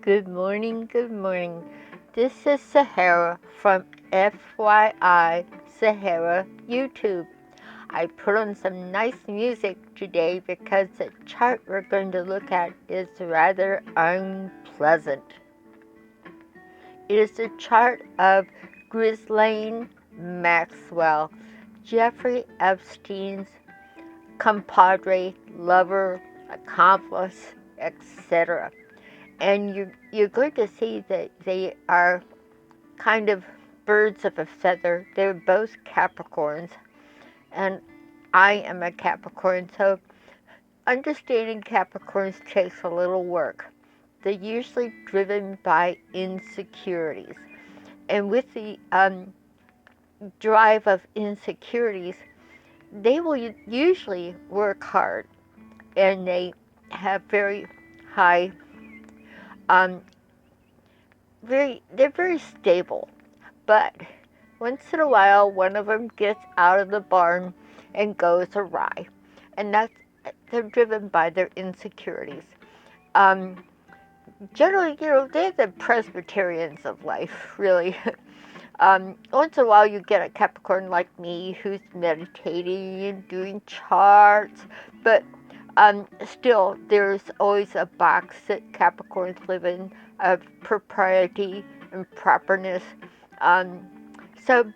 Good morning, good morning. This is Sahara from FYI Sahara YouTube. I put on some nice music today because the chart we're going to look at is rather unpleasant. It is the chart of Ghislaine Maxwell, Jeffrey Epstein's compadre, lover, accomplice, etc. And you're going to see that they are kind of birds of a feather. They're both Capricorns, and I am a Capricorn, so understanding Capricorns takes a little work. They're usually driven by insecurities, and with the drive of insecurities, they will usually work hard, and they have very high um, they're very stable, but once in a while one of them gets out of the barn and goes awry, and they're driven by their insecurities. Um, Generally, they're the Presbyterians of life, really. Once in a while you get a Capricorn like me who's meditating and doing charts, but still, there's always a box that Capricorns live in of propriety and properness. Um, so,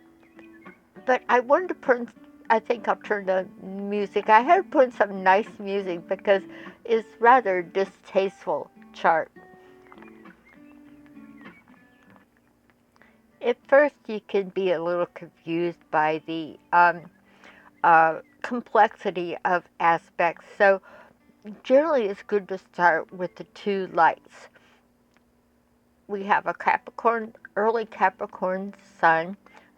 but I wanted to put, I think I'll turn the music. I had to put in some nice music because it's rather distasteful chart. At first, you can be a little confused by the complexity of aspects. So, generally, it's good to start with the two lights. We have a Capricorn, early Capricorn sun.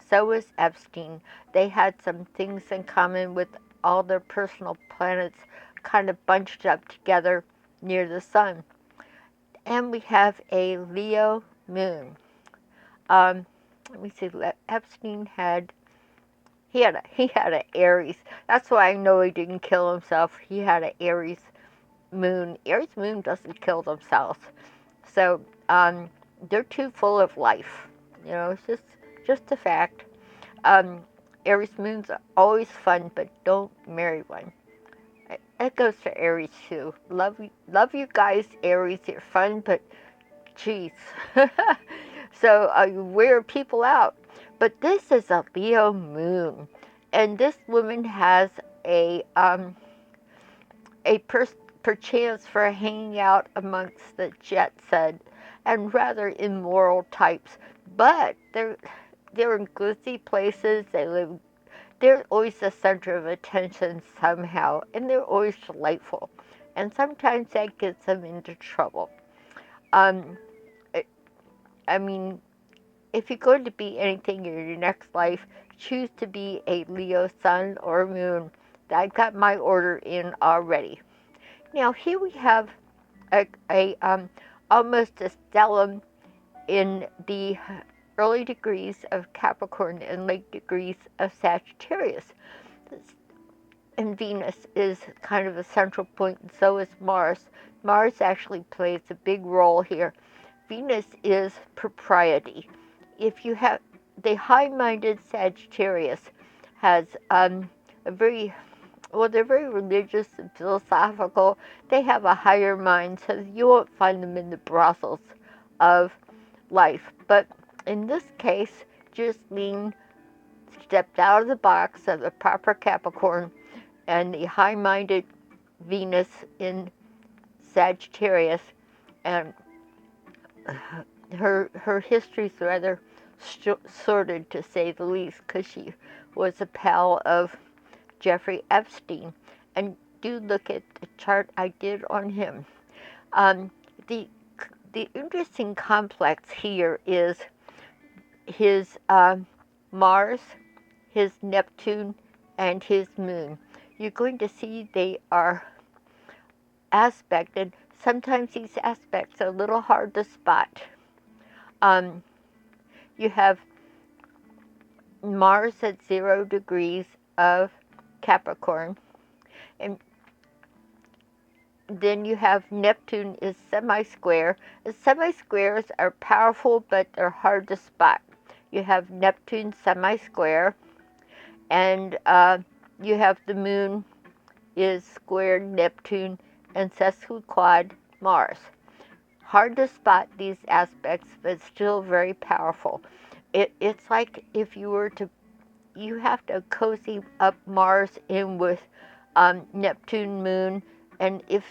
So is Epstein. They had some things in common with all their personal planets kind of bunched up together near the sun. And we have a Leo moon. Let me see. Epstein had he had an Aries. That's why I know he didn't kill himself. He had an Aries moon. Aries moon doesn't kill themselves. So they're too full of life. It's just a fact. Um, Aries moons are always fun, but don't marry one. That goes for Aries too. Love you guys, Aries. You're fun, but jeez. So you wear people out. But this is a Leo moon, and this woman has a perchance for hanging out amongst the jet set and rather immoral types. But they're in glitzy places. They're always the center of attention somehow, and they're always delightful. And sometimes that gets them into trouble. Um, I mean, if you're going to be anything in your next life, choose to be a Leo sun or moon. I've got my order in already. Now here we have a almost a stellium in the early degrees of Capricorn and late degrees of Sagittarius. And Venus is kind of a central point, and so is Mars. Mars actually plays a big role here. Venus is propriety. If you have the high-minded Sagittarius has a very they're very religious and philosophical. They have a higher mind, so you won't find them in the brothels of life. But in this case, Ghislaine stepped out of the box of the proper Capricorn and the high-minded Venus in Sagittarius, and her history's rather sordid, to say the least, because she was a pal of Jeffrey Epstein. And do look at the chart I did on him. The interesting complex here is his Mars, his Neptune, and his Moon. You're going to see they are aspected. Sometimes these aspects are a little hard to spot. You have Mars at 0 degrees of Capricorn, and then you have Neptune is semi-square. The semi-squares are powerful, but they're hard to spot. You have Neptune semi-square, and you have the moon is square Neptune and sesquiquad Mars. Hard to spot these aspects, but still very powerful. It's like if you were to, you have to cozy up Mars in with Neptune moon, and if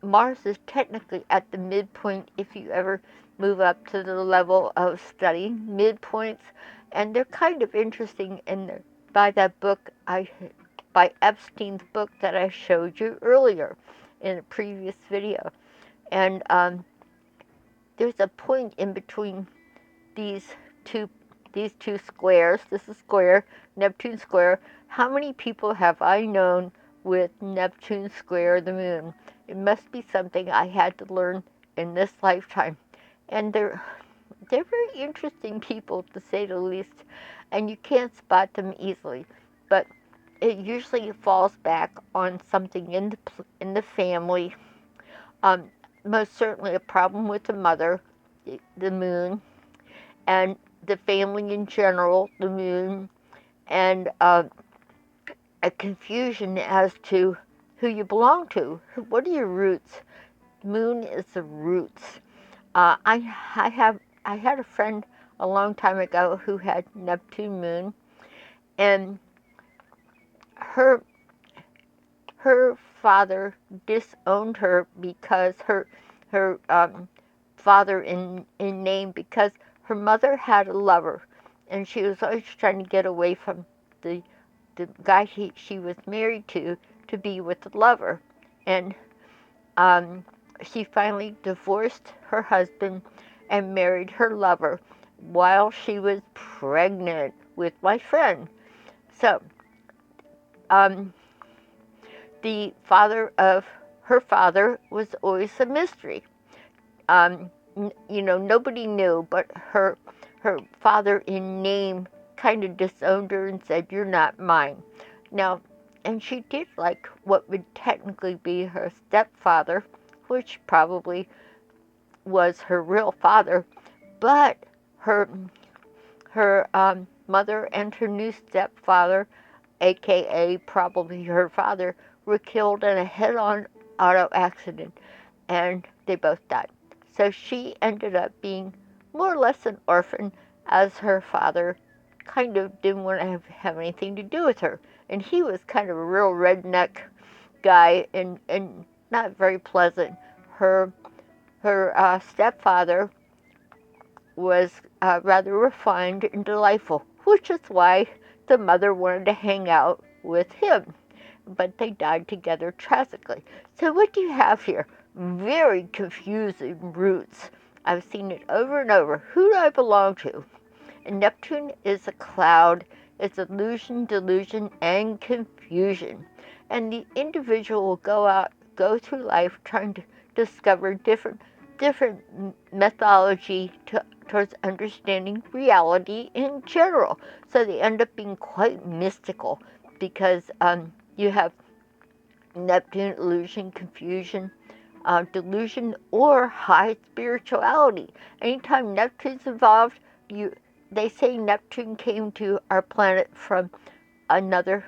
Mars is technically at the midpoint if you ever move up to the level of studying midpoints, and they're kind of interesting. And by that book, by Epstein's book that I showed you earlier in a previous video, and there's a point in between these two these two squares. This is square, Neptune square. How many people have I known with Neptune square the moon? It must be something I had to learn in this lifetime. And they're very interesting people, to say the least, and you can't spot them easily. But it usually falls back on something in the family. Most certainly a problem with the mother, the moon, and the family in general, the moon, and a confusion as to who you belong to. What are your roots? Moon is the roots. I had a friend a long time ago who had Neptune moon, and her father disowned her because her father in name, because her mother had a lover, and she was always trying to get away from the guy she was married to be with the lover. And she finally divorced her husband and married her lover while she was pregnant with my friend. So the father of her father was always a mystery. Nobody knew, but her father in name kind of disowned her and said, "You're not mine." Now, and she did like what would technically be her stepfather, which probably was her real father, but her mother and her new stepfather, aka probably her father, were killed in a head-on auto accident, and they both died. So she ended up being more or less an orphan, as her father kind of didn't want to have anything to do with her. And he was kind of a real redneck guy and not very pleasant. Her stepfather was rather refined and delightful, which is why the mother wanted to hang out with him. But they died together tragically. So what do you have here? Very confusing roots. I've seen it over and over. Who do I belong to? And Neptune is a cloud. It's illusion, delusion, and confusion. And the individual will go through life trying to discover different methodology towards understanding reality in general. So they end up being quite mystical because you have Neptune, illusion, confusion, delusion, or high spirituality. Anytime Neptune's involved, they say Neptune came to our planet from another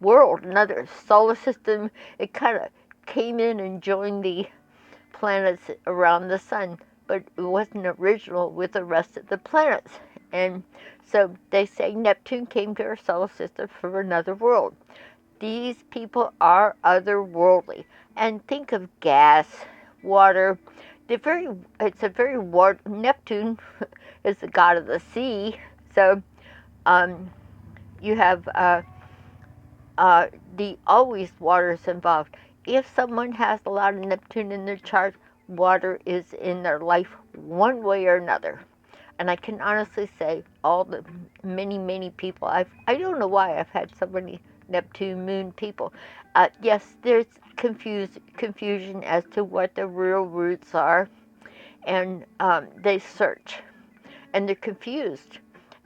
world, another solar system. It kind of came in and joined the planets around the sun, but it wasn't original with the rest of the planets. And so they say Neptune came to our solar system from another world. These people are otherworldly. And think of gas, water. Neptune is the god of the sea. So you have always water is involved. If someone has a lot of Neptune in their chart, water is in their life one way or another. And I can honestly say all the many people, I don't know why I've had so many Neptune moon people. Yes, there's confusion as to what the real roots are, and they search, and they're confused.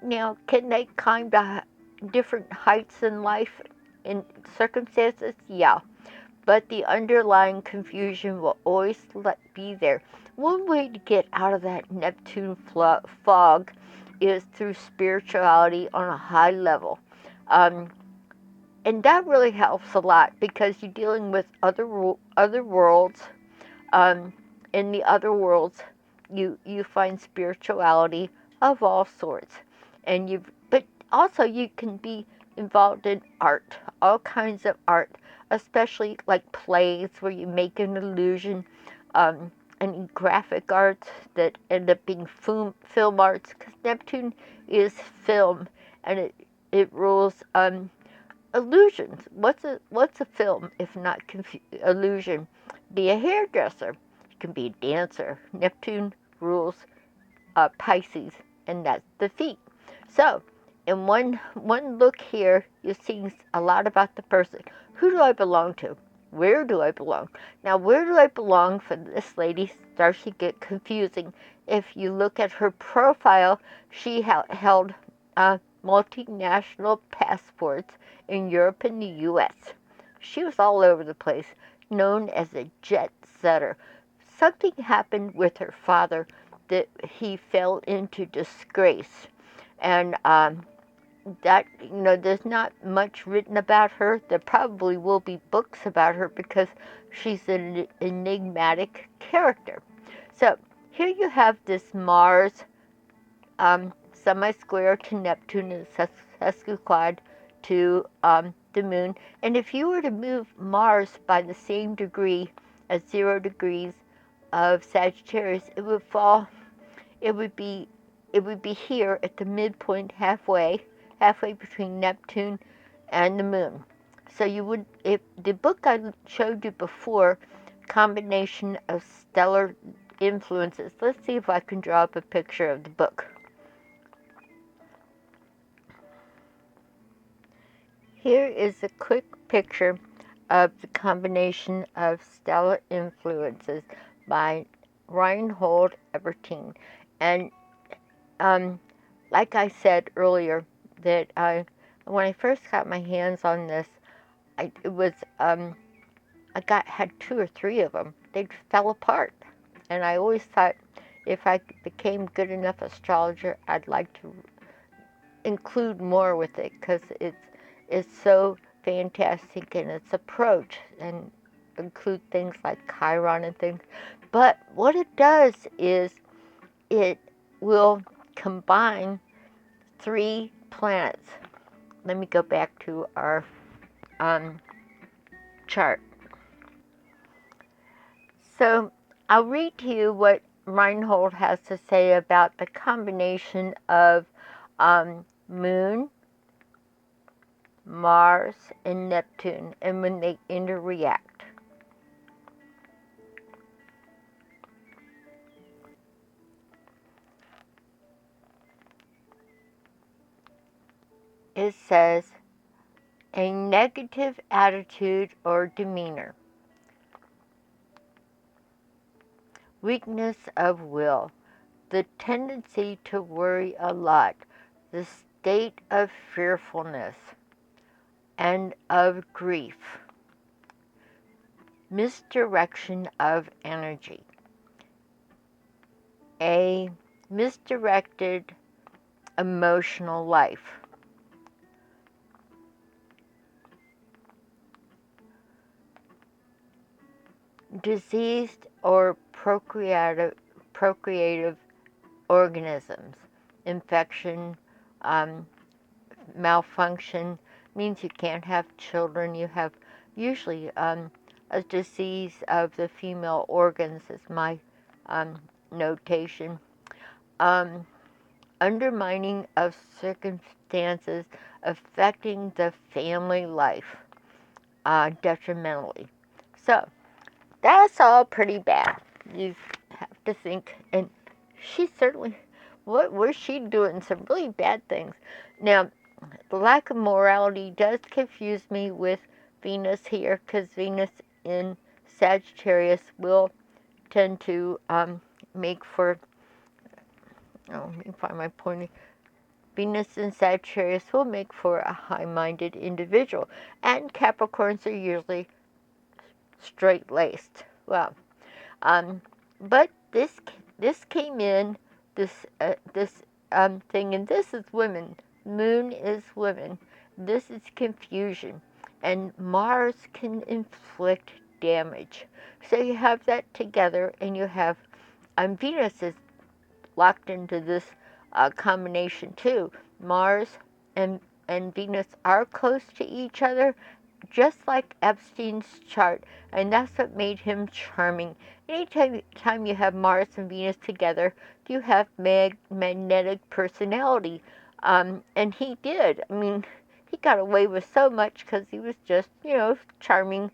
Now, can they climb to different heights in life, in circumstances? Yeah, but the underlying confusion will always be there. One way to get out of that Neptune fog is through spirituality on a high level. And that really helps a lot because you're dealing with other worlds. Um, in the other worlds, you find spirituality of all sorts, but also you can be involved in art, all kinds of art, especially like plays where you make an illusion, and graphic arts that end up being film arts, because Neptune is film, and it rules illusions. What's a film if not illusion? Be a hairdresser. You can be a dancer. Neptune rules Pisces, and that's the feet. So, in one look here, you're seeing a lot about the person. Who do I belong to? Where do I belong? Now, where do I belong for this lady starts to get confusing. If you look at her profile, she held multinational passports in Europe and the U.S. She was all over the place, known as a jet setter. Something happened with her father that he fell into disgrace, and that there's not much written about her. There probably will be books about her because she's an enigmatic character. So here you have this Mars semi-square to Neptune and sesquiquad to the moon. And if you were to move Mars by the same degree as 0 degrees of Sagittarius, it would fall. It would be here at the midpoint, halfway between Neptune and the moon. So you would, if the book I showed you before, combination of stellar influences. Let's see if I can draw up a picture of the book. Here is a quick picture of the combination of stellar influences by Reinhold Eberstein. And like I said earlier, that when I first got my hands on this, I had 2 or 3 of them. They fell apart, and I always thought if I became good enough astrologer, I'd like to include more with it because it's so fantastic in its approach and include things like Chiron and things. But what it does is it will combine 3 planets. Let me go back to our chart. So I'll read to you what Reinhold has to say about the combination of Moon, Mars, and Neptune, and when they interact. It says, a negative attitude or demeanor, weakness of will, the tendency to worry a lot, the state of fearfulness and of grief, misdirection of energy, a misdirected emotional life, diseased or procreative organisms, infection, malfunction, means you can't have children. You have usually a disease of the female organs is my notation. Undermining of circumstances affecting the family life detrimentally. So that's all pretty bad. You have to think, and she certainly, what was she doing? Some really bad things. Now, the lack of morality does confuse me with Venus here, because Venus in Sagittarius will tend to make for, let me find my pointer. Venus in Sagittarius will make for a high-minded individual, and Capricorns are usually straight-laced. Well, but this came in this thing, and this is women. Moon is women. This is confusion, and Mars can inflict damage. So you have that together, and you have Venus is locked into this combination too. Mars and Venus are close to each other, just like Epstein's chart, and that's what made him charming. Anytime you have Mars and Venus together, you have magnetic personality, and he did. I mean, he got away with so much because he was just, charming.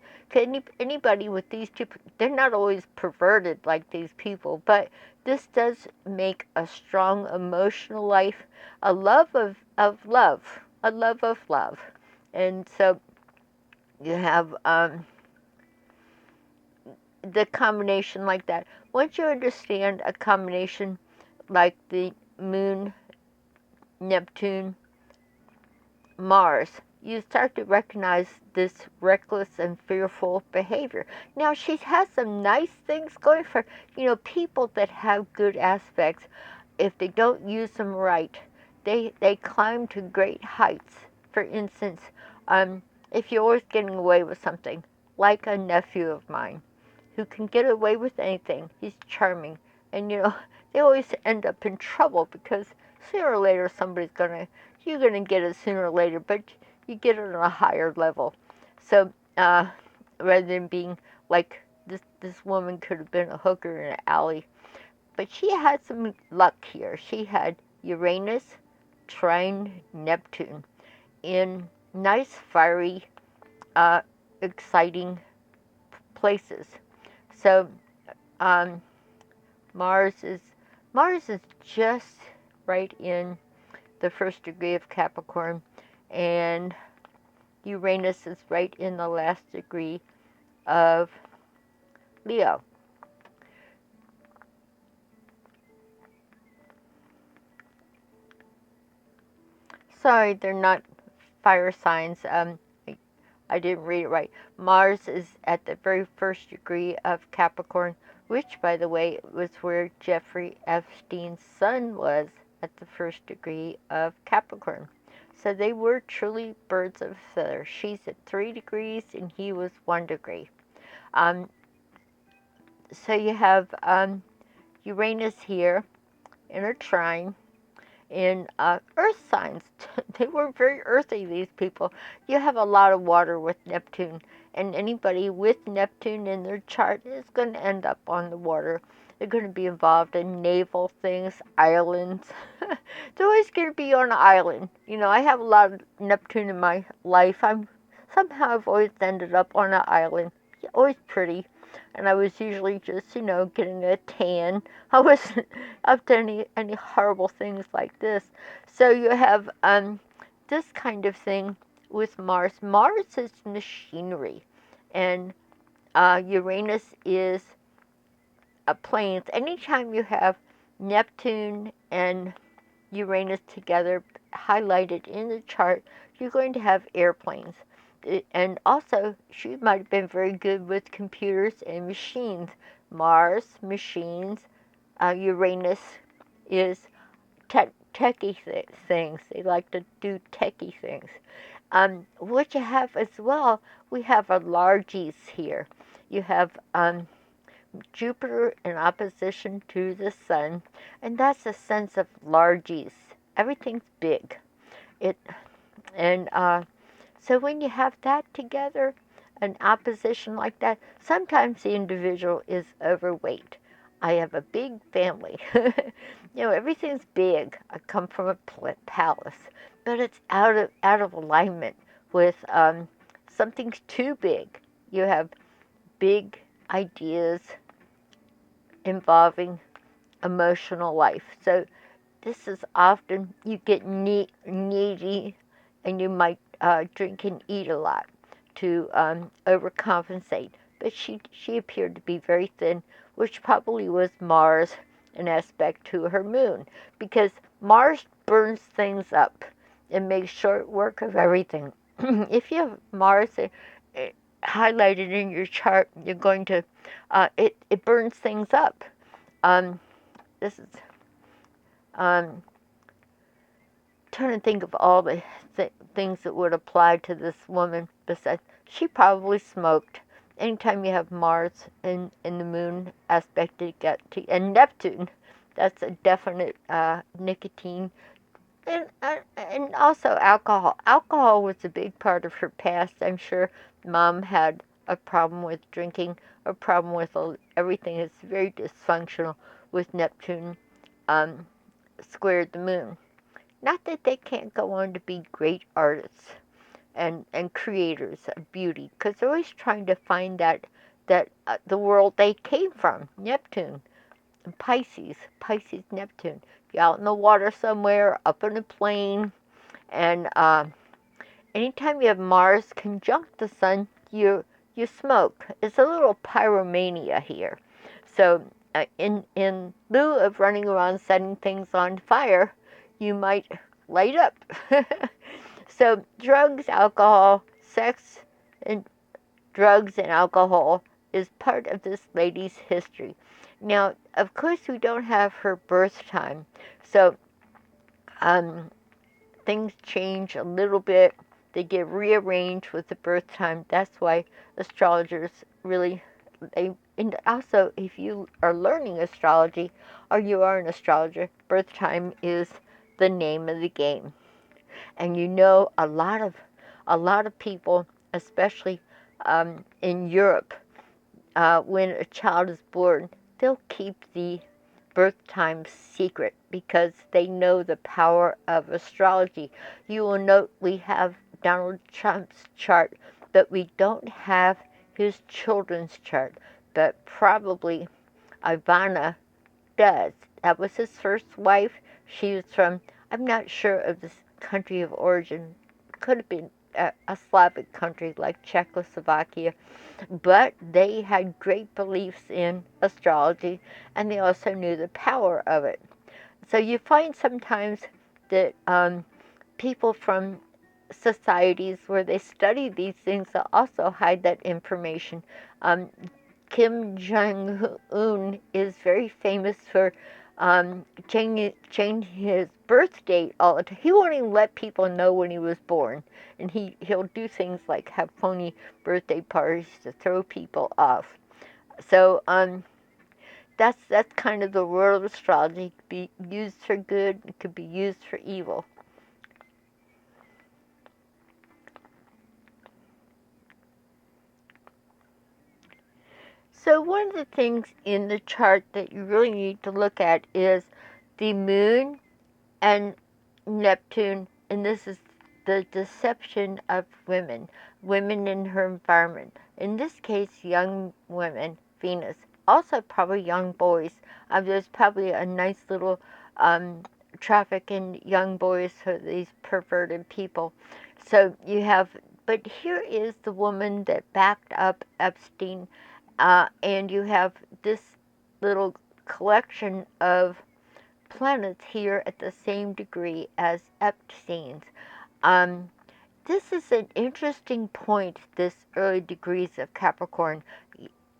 Anybody with these two, they're not always perverted like these people, but this does make a strong emotional life, a love of love, a love of love. And so you have the combination like that. Once you understand a combination like the Moon, Neptune, Mars, you start to recognize this reckless and fearful behavior. Now, she has some nice things going for her. People that have good aspects, if they don't use them right, they climb to great heights. For instance, if you're always getting away with something, like a nephew of mine, who can get away with anything. He's charming. And they always end up in trouble because sooner or later you're gonna get it sooner or later, but you get it on a higher level. So rather than being like this woman could have been a hooker in an alley. But she had some luck here. She had Uranus trine Neptune in nice, fiery, exciting places. So Mars is just right in the first degree of Capricorn, and Uranus is right in the last degree of Leo. Sorry, they're not fire signs. I didn't read it right. Mars is at the very first degree of Capricorn, which, by the way, was where Jeffrey Epstein's son was, at the first degree of Capricorn. So they were truly birds of a feather. She's at 3 degrees and he was 1 degree. So you have Uranus here in a trine. In earth signs, they were very earthy, these people. You have a lot of water with Neptune, and anybody with Neptune in their chart is going to end up on the water. They're going to be involved in naval things, islands. They're always going to be on an island. I have a lot of Neptune in my life. I've always ended up on an island. Always pretty. And I was usually just, getting a tan. I wasn't up to any horrible things like this. So you have this kind of thing with Mars. Mars is machinery, and Uranus is planes. Anytime you have Neptune and Uranus together highlighted in the chart, you're going to have airplanes. And also, she might have been very good with computers and machines. Mars, machines. Uranus is techie things. They like to do techie things. What you have as well, we have a largies here. You have Jupiter in opposition to the Sun, and that's a sense of largies. Everything's big. So when you have that together, an opposition like that, sometimes the individual is overweight. I have a big family. Everything's big. I come from a palace, but it's out of alignment with something's too big. You have big ideas involving emotional life. So this is often, you get needy, and you might drink and eat a lot to overcompensate. But she appeared to be very thin, which probably was Mars, an aspect to her moon, because Mars burns things up and makes short work of everything. If you have Mars, highlighted in your chart, you're going to, it burns things up. This is, um, trying to think of all the things that would apply to this woman. Besides, she probably smoked. Anytime you have Mars in the moon aspect, and Neptune, that's a definite nicotine. And also alcohol. Alcohol was a big part of her past. I'm sure Mom had a problem with drinking, a problem with everything. It's very dysfunctional with Neptune squared the moon. Not that they can't go on to be great artists and creators of beauty, because they're always trying to find that the world they came from, Neptune, and Pisces, Neptune. You're out in the water somewhere, up in a plane, and anytime you have Mars conjunct the Sun, you smoke. It's a little pyromania here. So in lieu of running around setting things on fire, you might light up. So drugs, alcohol, sex, and drugs and alcohol is part of this lady's history. Now, of course, we don't have her birth time, so things change a little bit. They get rearranged with the birth time. That's why astrologers really, and also if you are learning astrology or you are an astrologer, birth time is the name of the game. And you know, a lot of people, especially in Europe, when a child is born, they'll keep the birth time secret because they know the power of astrology. You will note we have Donald Trump's chart, but we don't have his children's chart. But probably Ivana does. That was his first wife. She was from, I'm not sure of this country of origin. Could have been a Slavic country like Czechoslovakia, but they had great beliefs in astrology, and they also knew the power of it. So you find sometimes that people from societies where they study these things also hide that information. Kim Jong-un is very famous for changing his birth date all the time. He won't even let people know when he was born. And he'll do things like have phony birthday parties to throw people off. So that's kind of the world of astrology. It could be used for good. It could be used for evil. So one of the things in the chart that you really need to look at is the moon and Neptune, and this is the deception of women in her environment. In this case, young women, Venus. Also probably young boys. There's probably a nice little traffic in young boys for these perverted people. So you have, but here is the woman that backed up Epstein, and you have this little collection of planets here at the same degree as Epstein's. Um, this is an interesting point, this early degrees of Capricorn.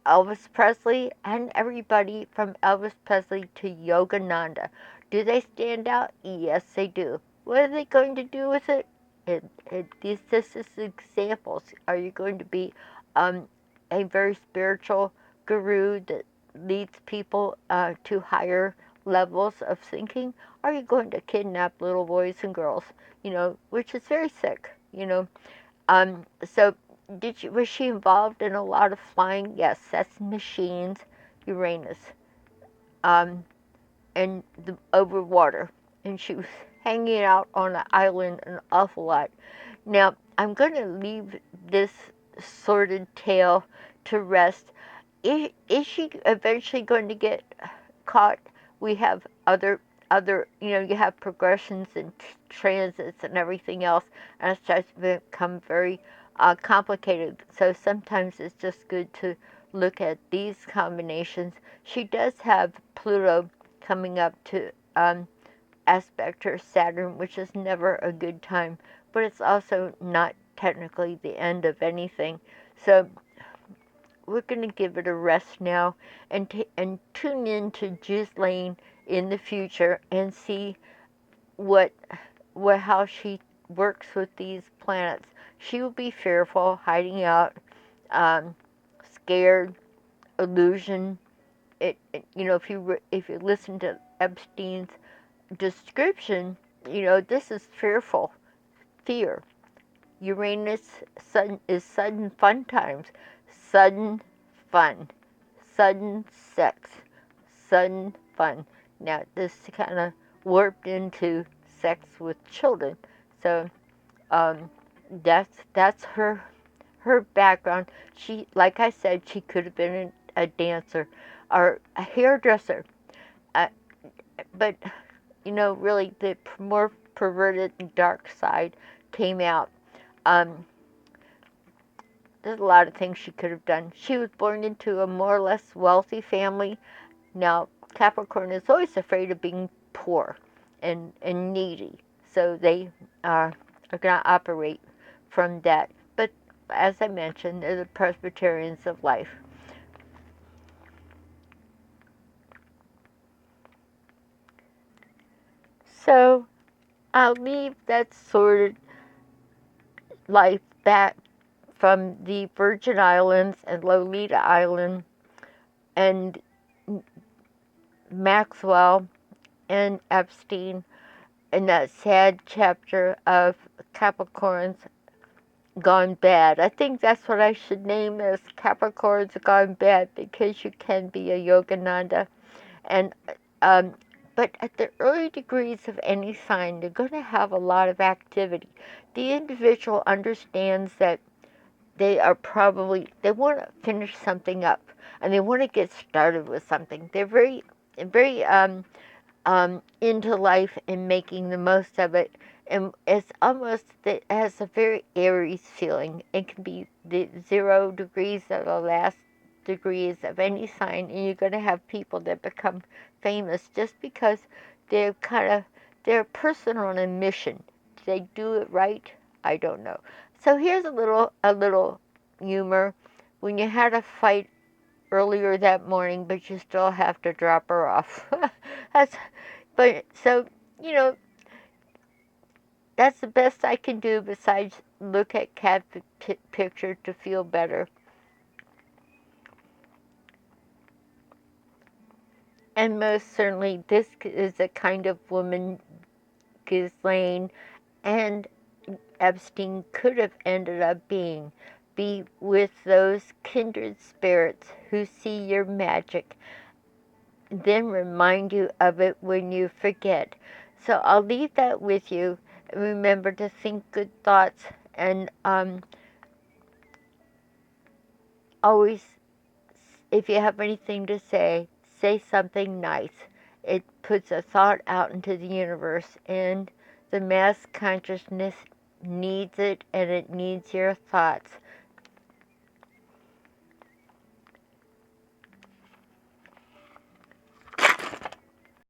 Elvis Presley and everybody from Elvis Presley to Yogananda. Do they stand out? Yes, they do. What are they going to do with it? This is examples. Are you going to be a very spiritual guru that leads people to higher levels of thinking? Are you going to kidnap little boys and girls? Which is very sick. So was she involved in a lot of flying? Yes, that's machines, Uranus, and over water, and she was hanging out on an island an awful lot. Now I'm going to leave this sordid tale to rest. Is she eventually going to get caught? We have other, you have progressions and transits and everything else, and it starts to become very complicated. So sometimes it's just good to look at these combinations. She does have Pluto coming up to aspect her Saturn, which is never a good time, but it's also not technically the end of anything. So we're going to give it a rest now and tune in to Ghislaine in the future and see what how she works with these planets. She will be fearful, hiding out, um, scared, illusion. If you listen to Epstein's description, this is fearful fear. Uranus is sudden fun times, sudden fun, sudden sex, sudden fun. Now this kind of warped into sex with children, so um, that's her background. She, like I said, she could have been a dancer or a hairdresser, uh, but really the more perverted and dark side came out. Um, there's a lot of things she could have done. She was born into a more or less wealthy family. Now, Capricorn is always afraid of being poor and needy, so they are going to operate from that. But as I mentioned, they're the Presbyterians of life. So I'll leave that sordid life back from the Virgin Islands and Lolita Island and Maxwell and Epstein in that sad chapter of Capricorns Gone Bad. I think that's what I should name this, Capricorns Gone Bad, because you can be a Yogananda. And but at the early degrees of any sign, they're going to have a lot of activity. The individual understands that they want to finish something up, and they want to get started with something. They're very into life and making the most of it. And it has a very Aries feeling. It can be the 0 degrees of the last degrees of any sign, and you're going to have people that become famous just because they're they're a person on a mission. Do they do it right? I don't know. So here's a little humor. When you had a fight earlier that morning, but you still have to drop her off. That's but so you know that's the best I can do besides look at cat picture to feel better. And most certainly, this is the kind of woman Ghislaine and Epstein could have ended up being. Be with those kindred spirits who see your magic, then remind you of it when you forget. So I'll leave that with you. Remember to think good thoughts and always, if you have anything to say something nice. It puts a thought out into the universe, and the mass consciousness needs it, and it needs your thoughts.